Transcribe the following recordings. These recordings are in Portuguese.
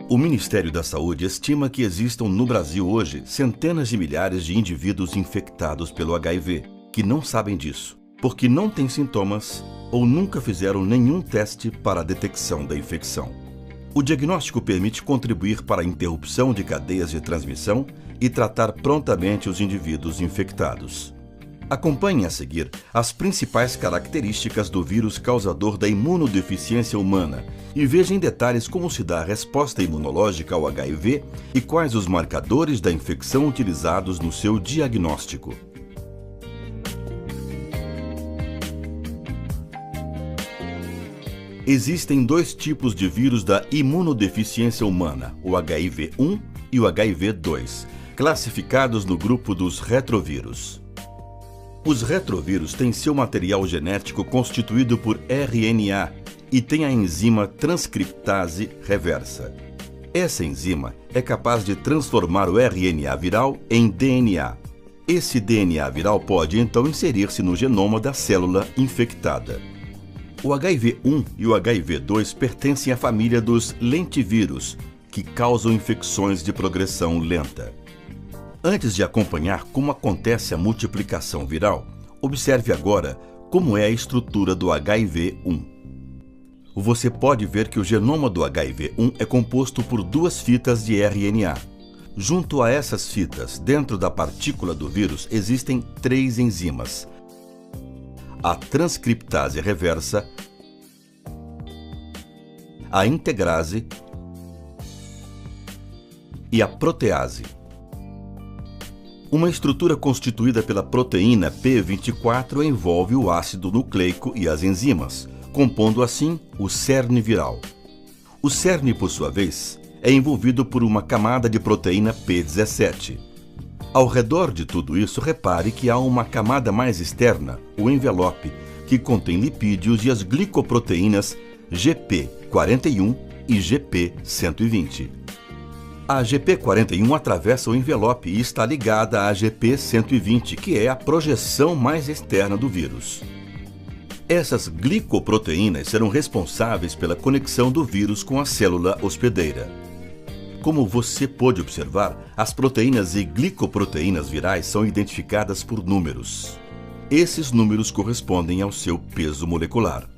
O Ministério da Saúde estima que existam no Brasil hoje centenas de milhares de indivíduos infectados pelo HIV, que não sabem disso, porque não têm sintomas ou nunca fizeram nenhum teste para a detecção da infecção. O diagnóstico permite contribuir para a interrupção de cadeias de transmissão e tratar prontamente os indivíduos infectados. Acompanhe a seguir as principais características do vírus causador da imunodeficiência humana e veja em detalhes como se dá a resposta imunológica ao HIV e quais os marcadores da infecção utilizados no seu diagnóstico. Existem dois tipos de vírus da imunodeficiência humana, o HIV-1 e o HIV-2, classificados no grupo dos retrovírus. Os retrovírus têm seu material genético constituído por RNA e têm a enzima transcriptase reversa. Essa enzima é capaz de transformar o RNA viral em DNA. Esse DNA viral pode então inserir-se no genoma da célula infectada. O HIV-1 e o HIV-2 pertencem à família dos lentivírus, que causam infecções de progressão lenta. Antes de acompanhar como acontece a multiplicação viral, observe agora como é a estrutura do HIV-1. Você pode ver que o genoma do HIV-1 é composto por duas fitas de RNA. Junto a essas fitas, dentro da partícula do vírus, existem três enzimas: a transcriptase reversa, a integrase e a protease. Uma estrutura constituída pela proteína P24 envolve o ácido nucleico e as enzimas, compondo assim o cerne viral. O cerne, por sua vez, é envolvido por uma camada de proteína P17. Ao redor de tudo isso, repare que há uma camada mais externa, o envelope, que contém lipídios e as glicoproteínas GP41 e GP120. A GP41 atravessa o envelope e está ligada à GP120, que é a projeção mais externa do vírus. Essas glicoproteínas serão responsáveis pela conexão do vírus com a célula hospedeira. Como você pôde observar, as proteínas e glicoproteínas virais são identificadas por números. Esses números correspondem ao seu peso molecular.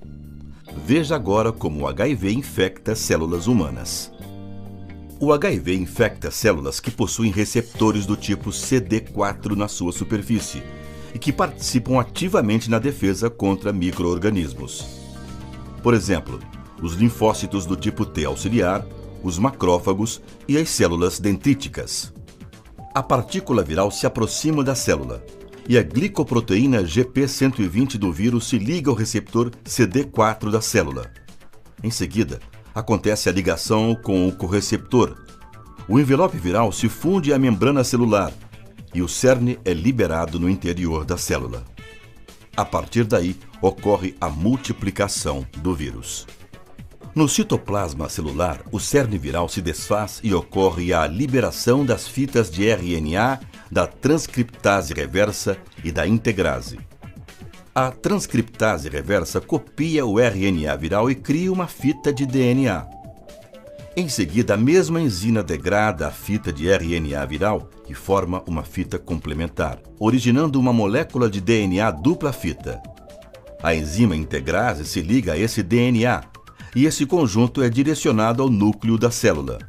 Veja agora como o HIV infecta células humanas. O HIV infecta células que possuem receptores do tipo CD4 na sua superfície e que participam ativamente na defesa contra micro-organismos. Por exemplo, os linfócitos do tipo T auxiliar, os macrófagos e as células dendríticas. A partícula viral se aproxima da célula e a glicoproteína GP120 do vírus se liga ao receptor CD4 da célula. Em seguida, acontece a ligação com o correceptor. O envelope viral se funde à membrana celular e o cerne é liberado no interior da célula. A partir daí, ocorre a multiplicação do vírus. No citoplasma celular, o cerne viral se desfaz e ocorre a liberação das fitas de RNA, da transcriptase reversa e da integrase. A transcriptase reversa copia o RNA viral e cria uma fita de DNA. Em seguida, a mesma enzima degrada a fita de RNA viral e forma uma fita complementar, originando uma molécula de DNA dupla fita. A enzima integrase se liga a esse DNA e esse conjunto é direcionado ao núcleo da célula.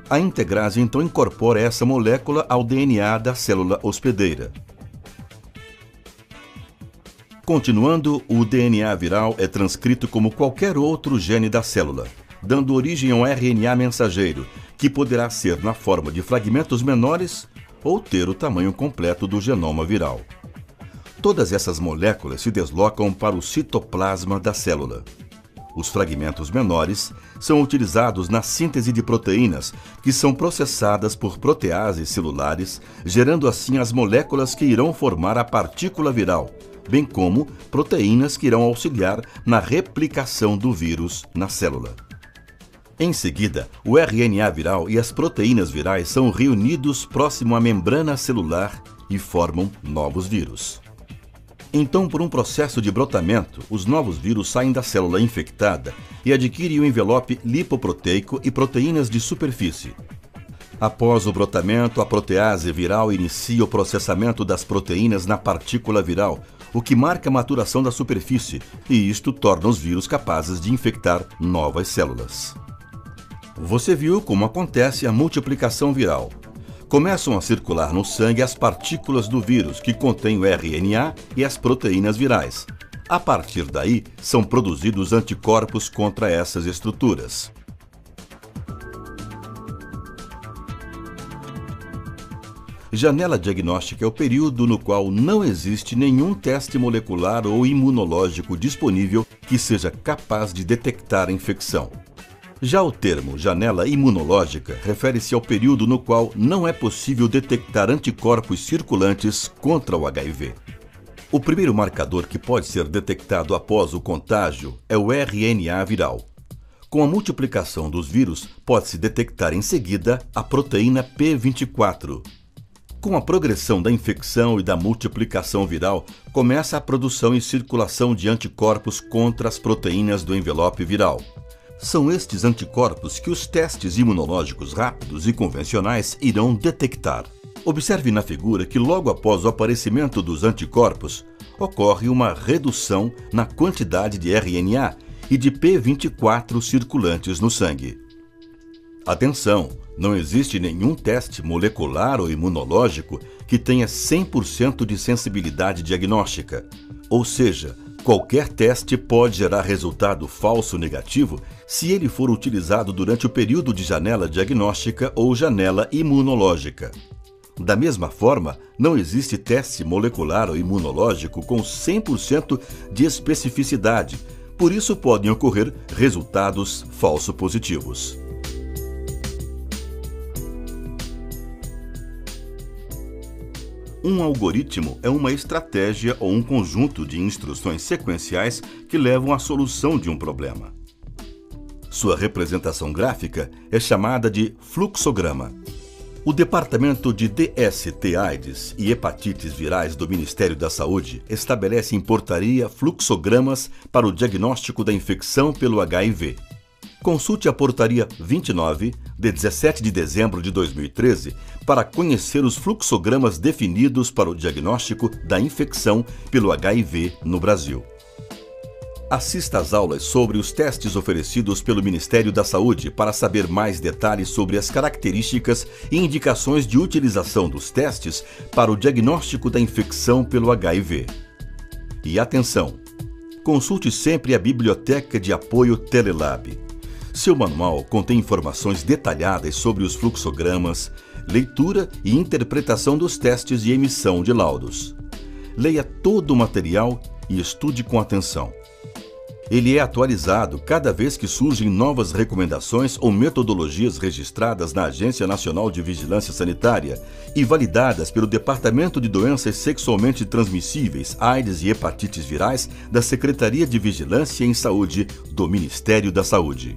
A integrase então incorpora essa molécula ao DNA da célula hospedeira. Continuando, o DNA viral é transcrito como qualquer outro gene da célula, dando origem a um RNA mensageiro, que poderá ser na forma de fragmentos menores ou ter o tamanho completo do genoma viral. Todas essas moléculas se deslocam para o citoplasma da célula. Os fragmentos menores são utilizados na síntese de proteínas, que são processadas por proteases celulares, gerando assim as moléculas que irão formar a partícula viral, bem como proteínas que irão auxiliar na replicação do vírus na célula. Em seguida, o RNA viral e as proteínas virais são reunidos próximo à membrana celular e formam novos vírus. Então, por um processo de brotamento, os novos vírus saem da célula infectada e adquirem o envelope lipoproteico e proteínas de superfície. Após o brotamento, a protease viral inicia o processamento das proteínas na partícula viral, o que marca a maturação da superfície, e isto torna os vírus capazes de infectar novas células. Você viu como acontece a multiplicação viral. Começam a circular no sangue as partículas do vírus, que contêm o RNA e as proteínas virais. A partir daí, são produzidos anticorpos contra essas estruturas. Janela diagnóstica é o período no qual não existe nenhum teste molecular ou imunológico disponível que seja capaz de detectar a infecção. Já o termo janela imunológica refere-se ao período no qual não é possível detectar anticorpos circulantes contra o HIV. O primeiro marcador que pode ser detectado após o contágio é o RNA viral. Com a multiplicação dos vírus, pode-se detectar em seguida a proteína P24. Com a progressão da infecção e da multiplicação viral, começa a produção e circulação de anticorpos contra as proteínas do envelope viral. São estes anticorpos que os testes imunológicos rápidos e convencionais irão detectar. Observe na figura que logo após o aparecimento dos anticorpos, ocorre uma redução na quantidade de RNA e de P24 circulantes no sangue. Atenção! Não existe nenhum teste molecular ou imunológico que tenha 100% de sensibilidade diagnóstica. Ou seja, qualquer teste pode gerar resultado falso negativo se ele for utilizado durante o período de janela diagnóstica ou janela imunológica. Da mesma forma, não existe teste molecular ou imunológico com 100% de especificidade, por isso podem ocorrer resultados falso positivos. Um algoritmo é uma estratégia ou um conjunto de instruções sequenciais que levam à solução de um problema. Sua representação gráfica é chamada de fluxograma. O Departamento de DST-AIDS e Hepatites Virais do Ministério da Saúde estabelece em portaria fluxogramas para o diagnóstico da infecção pelo HIV. Consulte a Portaria 29, de 17 de dezembro de 2013, para conhecer os fluxogramas definidos para o diagnóstico da infecção pelo HIV no Brasil. Assista às aulas sobre os testes oferecidos pelo Ministério da Saúde para saber mais detalhes sobre as características e indicações de utilização dos testes para o diagnóstico da infecção pelo HIV. E atenção! Consulte sempre a Biblioteca de Apoio Telelab. Seu manual contém informações detalhadas sobre os fluxogramas, leitura e interpretação dos testes e emissão de laudos. Leia todo o material e estude com atenção. Ele é atualizado cada vez que surgem novas recomendações ou metodologias registradas na Agência Nacional de Vigilância Sanitária e validadas pelo Departamento de Doenças Sexualmente Transmissíveis, AIDS e Hepatites Virais da Secretaria de Vigilância em Saúde do Ministério da Saúde.